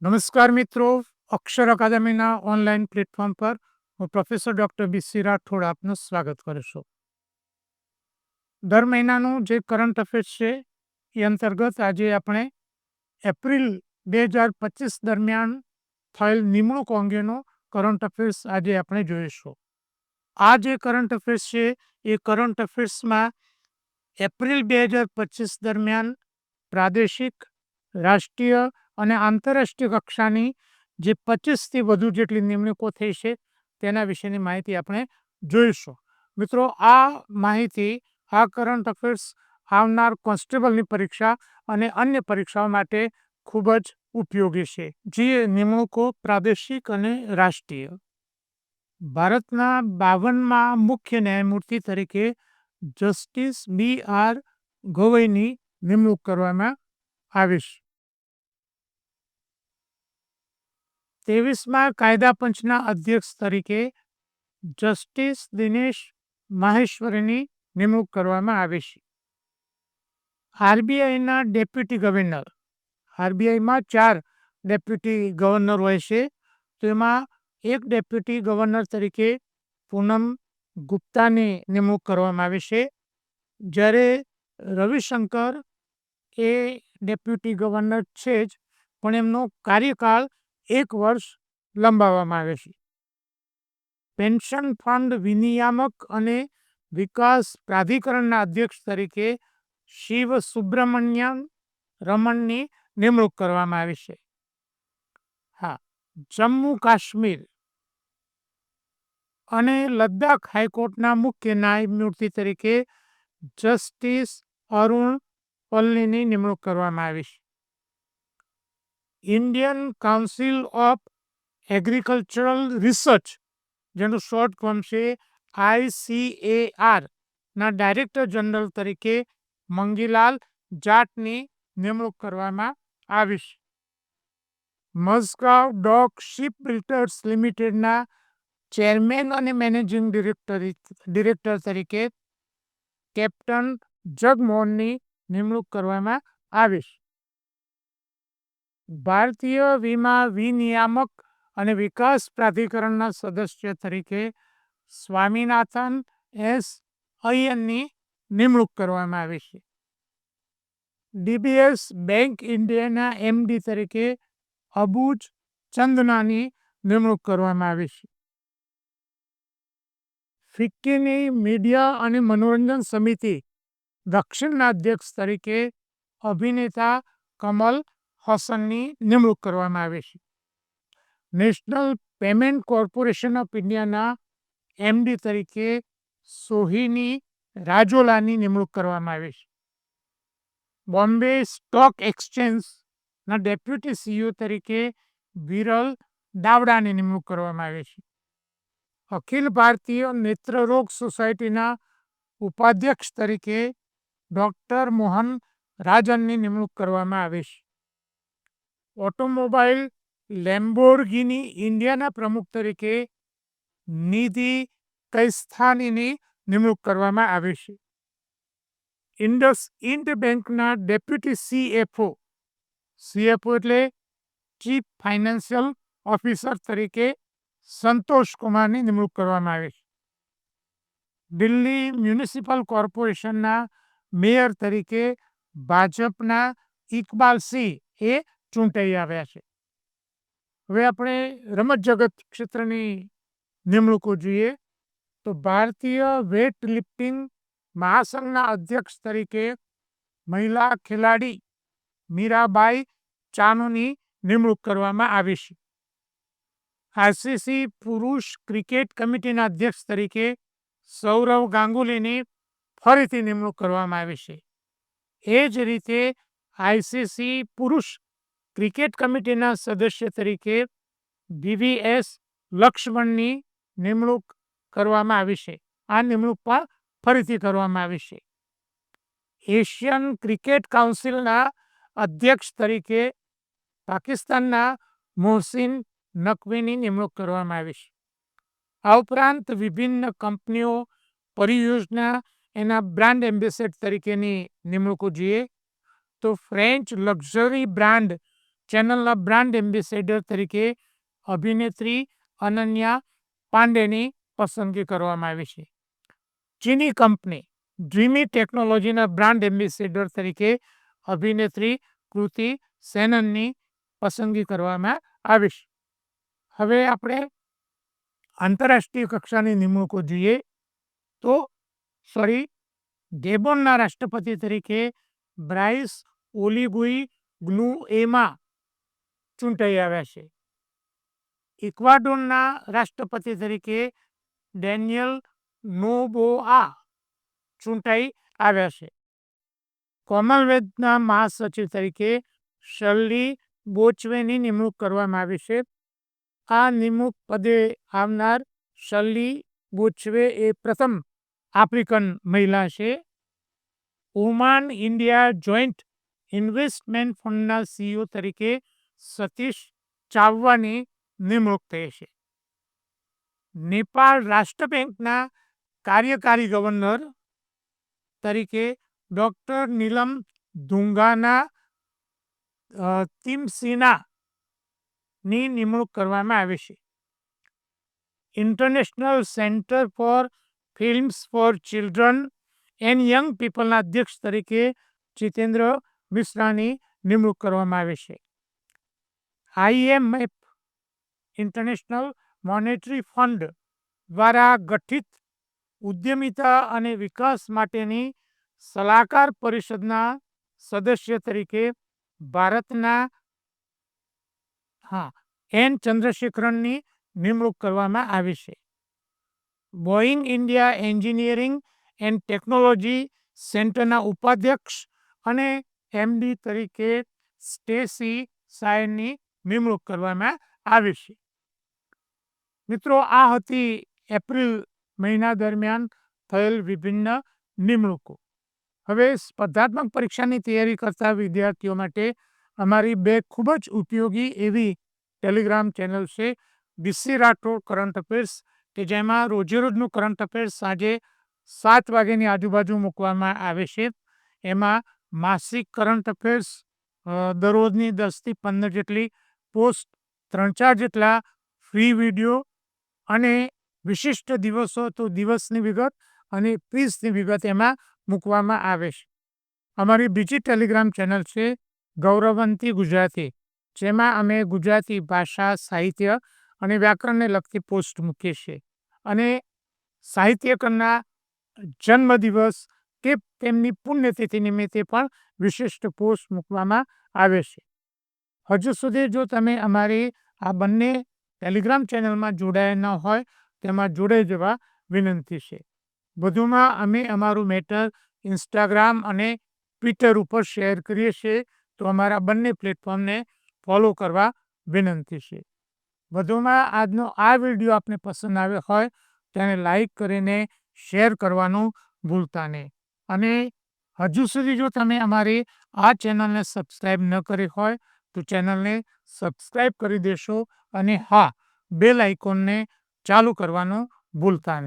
નમસ્કાર મિત્રો, અક્ષર અકાદમીના online platform પર હું પ્રોફેસર ડોક્ટર બી.સી. રાઠોડ આપનું સ્વાગત કરું છું. દર મહિનાનું જે કરંટ અફેર્સ છે એ અંતર્ગત આજે આપણે એપ્રિલ 2025 દરમિયાન થયેલ નિમણૂક અંગેનો કરંટ અફેર્સ આજે આપણે જોઈશું. આ જે કરંટ અફેર્સ છે એ કરંટ અફેર્સમાં એપ્રિલ 2025 દરમિયાન પ્રાદેશિક, રાષ્ટ્રીય અને આંતરરાષ્ટ્રીય કક્ષાની જે 25થી વધુ જેટલી નિમણૂકો થઈ છે તેના વિશેની માહિતી આપણે જોઈશું. મિત્રો, આ માહિતી, આ કરંટ અફેર્સ આવનાર કોન્સ્ટેબલની પરીક્ષા અને અન્ય પરીક્ષાઓ માટે ખૂબ જ ઉપયોગી છે. જે નિમણૂકો પ્રાદેશિક અને રાષ્ટ્રીય. ભારતના 52મા મુખ્ય ન્યાયમૂર્તિ તરીકે જસ્ટિસ બી.આર. ગવઈની નિમણૂક કરવામાં આવી છે. 23મા કાયદા પંચના અધ્યક્ષ તરીકે જસ્ટિસ દિનેશ માહેશ્વરીની નિમણૂક કરવામાં આવી છે. આરબીઆઈના ડેપ્યુટી ગવર્નર. આરબીઆઈમાં 4 ડેપ્યુટી ગવર્નર હોય છે. તો એમાં એક ડેપ્યુટી ગવર્નર તરીકે પૂનમ ગુપ્તાની નિમણૂક કરવામાં આવી છે. જ્યારે રવિશંકર એ ડેપ્યુટી ગવર્નર છે જ, પણ એમનો કાર્યકાળ 1 વર્ષ લંબાવવામાં આવે છે. પેન્શન ફંડ વિનિયામક અને વિકાસ પ્રાધિકરણના અધ્યક્ષ તરીકે શિવ સુબ્રમણ્યમ રમણની નિમણૂક કરવામાં આવી છે. જમ્મુ કાશ્મીર અને લદ્દાખ હાઈકોર્ટના મુખ્ય ન્યાયમૂર્તિ તરીકે જસ્ટિસ અરુણ પલ્લીની નિમણૂક કરવામાં આવી છે. Indian council of agricultural research, જેનું શોર્ટ ફોર્મ છે ICAR, ના ડાયરેક્ટર જનરલ તરીકે મંગીલાલ જાટની નિમણૂક કરવામાં આવી છે. મઝગાંવ ડોક શિપ બિલ્ડર્સ લિમિટેડના ચેરમેન અને મેનેજિંગ ડિરેક્ટર તરીકે કેપ્ટન જગમોહનની નિમણૂક કરવામાં આવી છે. ભારતીય વીમા વિનિયામક અને વિકાસ પ્રાધિકરણના સદસ્ય તરીકે સ્વામીનાથન એસ અય્યરની નિમણૂક કરવામાં આવી છે. ડીબીએસ બેંક ઇન્ડિયાના એમડી તરીકે અબુજ ચંદનાની નિમણૂક કરવામાં આવી છે. ફિક્કીની મીડિયા અને મનોરંજન સમિતિ દક્ષિણના અધ્યક્ષ તરીકે અભિનેતા કમલ હસનની નિમણૂક કરવામાં આવી છે. નેશનલ પેમેન્ટ કોર્પોરેશન ઓફ ઇન્ડિયાના એમડી તરીકે સોહિની રાજોલાની નિમણૂક કરવામાં આવી છે. બોમ્બે સ્ટોક એક્સચેન્જના ડેપ્યુટી સીઈઓ તરીકે વિરલ દાવડાની નિમણૂક કરવામાં આવી છે. અખિલ ભારતીય નેત્રરોગ સોસાયટીના ઉપાધ્યક્ષ તરીકે ડોક્ટર મોહન રાજનની નિમણૂક કરવામાં આવી છે. ઓટોમોબાઈલ લેમ્બોર્ગિની ઇન્ડિયાના પ્રમુખ તરીકે નિધિ કૈસ્થાનીની નિમણૂક કરવામાં આવી છે. ઇન્ડ બેંકના ડેપ્યુટી સીએફઓ એટલે ચીફ ફાઇનાન્શિયલ ઓફિસર તરીકે સંતોષ કુમારની નિમણૂક કરવામાં આવી છે. દિલ્હી મ્યુનિસિપલ કોર્પોરેશનના મેયર તરીકે ભાજપના ઇકબાલ સિંહ એ ચૂંટાઈ આવ્યા છે. હવે આપણે રમત જગત ક્ષેત્રની નિમણૂકો જોઈએ તો ભારતીય વેઇટ લિફ્ટિંગ મહાસંઘના અધ્યક્ષ તરીકે મહિલા ખેલાડી મીરાબાઈ ચાનુની નિમણૂક કરવામાં આવી છે. આઈસીસી પુરુષ ક્રિકેટ કમિટીના અધ્યક્ષ તરીકે સૌરવ ગાંગુલીની ફરીથી નિમણૂક કરવામાં આવી છે. એ જ રીતે આઈસીસી પુરુષ ક્રિકેટ કમિટીના સદસ્ય તરીકે VVS લક્ષ્મણની નિમણૂક કરવામાં આવી છે. આ નિમણૂક પણ ફરીથી કરવામાં આવી છે. એશિયન ક્રિકેટ કાઉન્સિલના અધ્યક્ષ તરીકે પાકિસ્તાનના મોહસિન નકવીની નિમણૂક કરવામાં આવી છે. આ ઉપરાંત વિભિન્ન કંપનીઓ, પરિયોજના, એના બ્રાન્ડ એમ્બેસેડર તરીકેની નિમણૂકો જોઈએ તો ફ્રેન્ચ લક્ઝરી બ્રાન્ડ ચેનલના બ્રાન્ડ એમ્બેસેડર તરીકે અભિનેત્રી અનન્યા પાંડેની પસંદગી કરવામાં આવી છે. ચીની કંપની ડ્રીમી ટેકનોલોજીના બ્રાન્ડ એમ્બેસેડર તરીકે અભિનેત્રી કૃતિ સેનનની પસંદગી કરવામાં આવી છે. હવે આપણે આંતરરાષ્ટ્રીય કક્ષાની નિમણૂકો જોઈએ તો ગેબોનના રાષ્ટ્રપતિ તરીકે બ્રાઇસ ઓલિગુઈ ગ્લુએમા ચૂંટાઈ આવ્યા છે. ઇક્વાડોરના રાષ્ટ્રપતિ તરીકે ડેનિયલ નોબોઆ ચૂંટાઈ આવ્યા છે. કોમનવેલ્થના મહાસચિવ તરીકે શર્લી બોચવેની નિમણૂક કરવામાં આવી છે. આ નિમણૂક પદે આવનાર શર્લી બોચવે એ પ્રથમ આફ્રિકન મહિલા છે. ઓમાન ઇન્ડિયા જોઈન્ટ ઇન્વેસ્ટમેન્ટ ફંડના સીઈઓ તરીકે સતીશ ચાવવાની નિમણૂક થઈ છે. નેપાળ રાષ્ટ્ર બેંકના કાર્યકારી ગવર્નર તરીકે ડોક્ટર નીલમ ધુંગાના તિમસિનાની નિમણૂક કરવામાં આવી છે. International centre for films for children and young પીપલના અધ્યક્ષ તરીકે જીતેન્દ્ર મિશ્રાની નિમણૂક કરવામાં આવી છે. IMF ઇન્ટરનેશનલ મોનેટરી ફંડ દ્વારા ગઠિત ઉદ્યમિતા અને વિકાસ માટેની સલાહકાર પરિષદના સદસ્ય તરીકે ભારતના એન ચંદ્રશેખરનની નિમણૂક કરવામાં આવી છે. બોઈંગ ઇન્ડિયા એન્જિનિયરિંગ એન્ડ ટેકનોલોજી સેન્ટરના ઉપાધ્યક્ષ અને MD તરીકે સ્ટેસી સાયનની નિમણૂક કરવામાં આવી છે. મિત્રો, આ હતી એપ્રિલ મહિના દરમિયાન થયેલ વિભિન્ન નિમણૂકો. હવે સ્પર્ધાત્મક પરીક્ષાની તૈયારી કરતા વિદ્યાર્થીઓ માટે અમારી બે ખૂબ જ ઉપયોગી એવી ટેલિગ્રામ ચેનલ છે, ડીસી રાઠોડ કરંટ અફેર્સ, કે જેમાં રોજે રોજનું કરંટ અફેર્સ સાંજે 7 વાગ્યાની આજુબાજુ મૂકવામાં આવે છે. એમાં માસિક કરંટ અફેર્સ દરરોજની 10થી 15 જેટલી પોસ્ટ, 3-4 જેટલા ફ્રી વિડીયો અને વિશિષ્ટ દિવસો તો દિવસની વિગત અને ક્વિઝની વિગત એમાં મૂકવામાં આવે છે. અમારી બીજી ટેલિગ્રામ ચેનલ છે ગૌરવંતી ગુજરાતી, જેમાં અમે ગુજરાતી ભાષા, સાહિત્ય અને વ્યાકરણને લગતી પોસ્ટ મૂકીએ છીએ અને સાહિત્યકારના જન્મદિવસ કે તેમની પુણ્યતિથિ નિમિત્તે પણ વિશિષ્ટ પોસ્ટ મૂકવામાં આવે છે. હજુ સુધી જો તમે અમારી આ બંને ટેલિગ્રામ ચેનલમાં જોડાયા ન હોય તેમાં જોડાઈ જવા વિનંતી છે. વધુમાં અમે અમારું મેટર ઇન્સ્ટાગ્રામ અને ટ્વિટર ઉપર શેર કરીએ છીએ, તો અમારા બંને પ્લેટફોર્મને ફોલો કરવા વિનંતી છે. વધુમાં આજનો આ વિડીયો આપને પસંદ આવ્યો હોય તેને લાઈક કરીને શેર કરવાનું ભૂલતા નહીં. અને હજુ સુધી જો તમે અમારી આ ચેનલને સબસ્ક્રાઈબ ન કરી હોય તો ચેનલને સબસ્ક્રાઈબ કરી દેશો અને બેલ આઇકોનને ચાલુ કરવાનું ભૂલતા નહીં.